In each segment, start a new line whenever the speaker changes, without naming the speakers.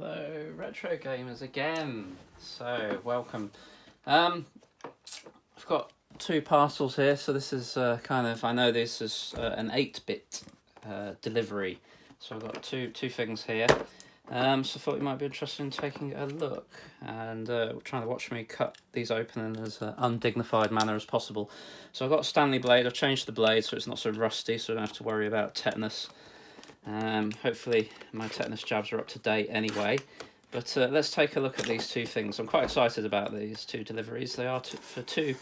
Hello, retro gamers again. So, welcome. I've got two parcels here. So this is I know this is an 8-bit delivery. So I've got two things here. So I thought you might be interested in taking a look and trying to watch me cut these open in as undignified manner as possible. So I've got a Stanley blade. I've changed the blade so it's not so rusty, so I don't have to worry about tetanus. Hopefully my tetanus jabs are up to date anyway. But let's take a look at these two things. I'm quite excited about these two deliveries. They are for two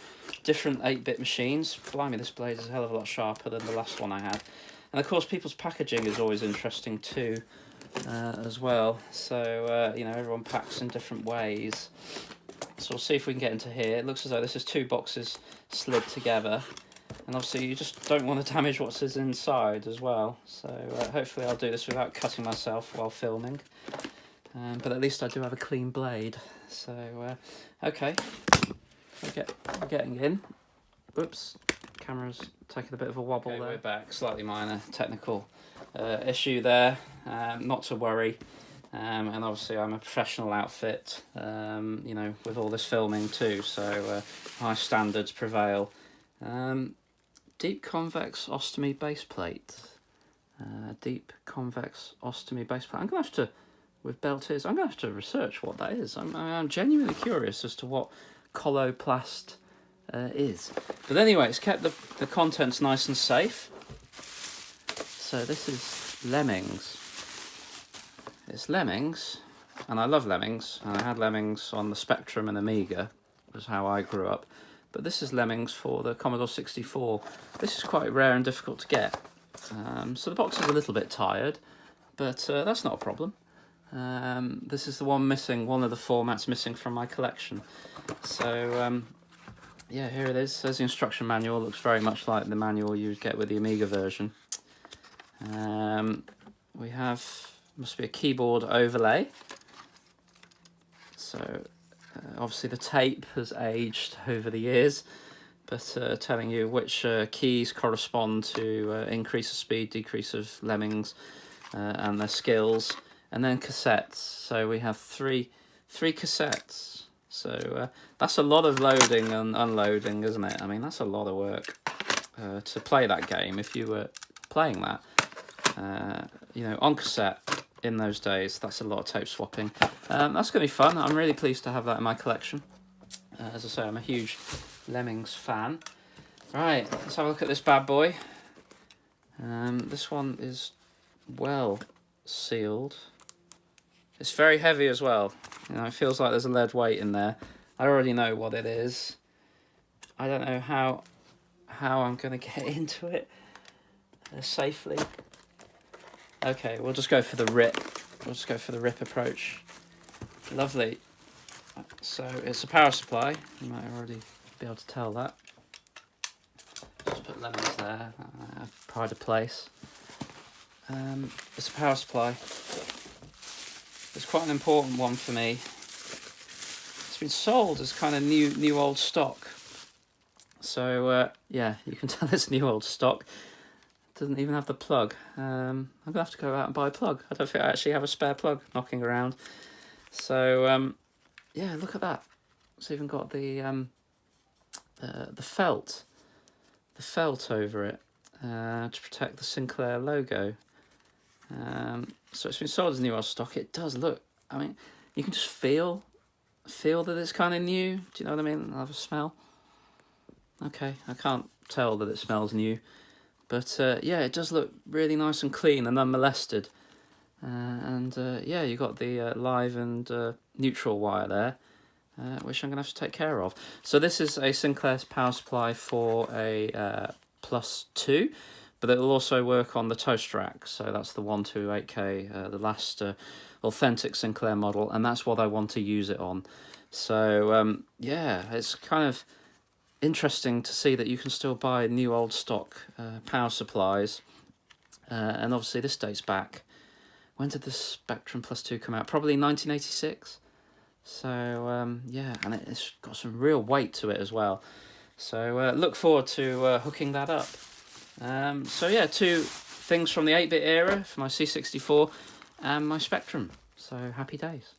different 8-bit machines. Blimey, this blade is a hell of a lot sharper than the last one I had. And of course, people's packaging is always interesting too, as well. So, you know, everyone packs in different ways. So we'll see if we can get into here. It looks as though this is two boxes slid together. And obviously you just don't want to damage what's inside as well. So hopefully I'll do this without cutting myself while filming. But at least I do have a clean blade. So, okay, we're getting in. Oops, camera's taking a bit of a wobble there. We're back, slightly minor technical issue there, not to worry. And obviously I'm a professional outfit, you know, with all this filming too, so high standards prevail. Deep convex ostomy base plate. Deep convex ostomy base plate. I'm going to have to, with belt ears, I'm going to have to research what that is. I'm genuinely curious as to what coloplast is. But anyway, it's kept the contents nice and safe. So this is Lemmings. It's Lemmings, and I love Lemmings, and I had Lemmings on the Spectrum and Amiga, was how I grew up. But this is Lemmings for the Commodore 64. This is quite rare and difficult to get. So the box is a little bit tired, but that's not a problem. This is the one missing, one of the formats missing from my collection. So, yeah, here it is. There's the instruction manual. Looks very much like the manual you'd get with the Amiga version. We have, must be a keyboard overlay. So, obviously the tape has aged over the years, but telling you which keys correspond to increase of speed, decrease of Lemmings, and their skills, and then cassettes. So we have three cassettes. So that's a lot of loading and unloading, isn't it? I mean, that's a lot of work to play that game. If you were playing that, you know, on cassette in those days, that's a lot of tape swapping. That's going to be fun. I'm really pleased to have that in my collection. As I say, I'm a huge Lemmings fan. Right, let's have a look at this bad boy. This one is well sealed. It's very heavy as well. You know, it feels like there's a lead weight in there. I already know what it is. I don't know how I'm going to get into it safely. Okay, we'll just go for the rip. We'll just go for the rip approach. Lovely. So it's a power supply. You might already be able to tell that. Just put Lemmings there. Pride of place. It's a power supply. It's quite an important one for me. It's been sold as kind of new old stock. So yeah, you can tell it's new old stock. Doesn't even have the plug. I'm going to have to go out and buy a plug. I don't think I actually have a spare plug knocking around. So, yeah, look at that. It's even got the felt. The felt over it to protect the Sinclair logo. So it's been sold as new old stock. It does look, I mean, you can just feel that it's kind of new. Do you know what I mean? I have a smell. Okay, I can't tell that it smells new. But yeah, it does look really nice and clean and unmolested. Yeah, you got the live and neutral wire there, which I'm going to have to take care of. So this is a Sinclair's power supply for a Plus 2, but it will also work on the toast rack. So that's the 128K, the last authentic Sinclair model, and that's what I want to use it on. So yeah, it's kind of interesting to see that you can still buy new old stock power supplies, and obviously this dates back. When did the Spectrum Plus 2 come out? Probably 1986. So yeah, and it's got some real weight to it as well. So look forward to hooking that up. So yeah, two things from the 8-bit era for my C64 and my Spectrum. So happy days.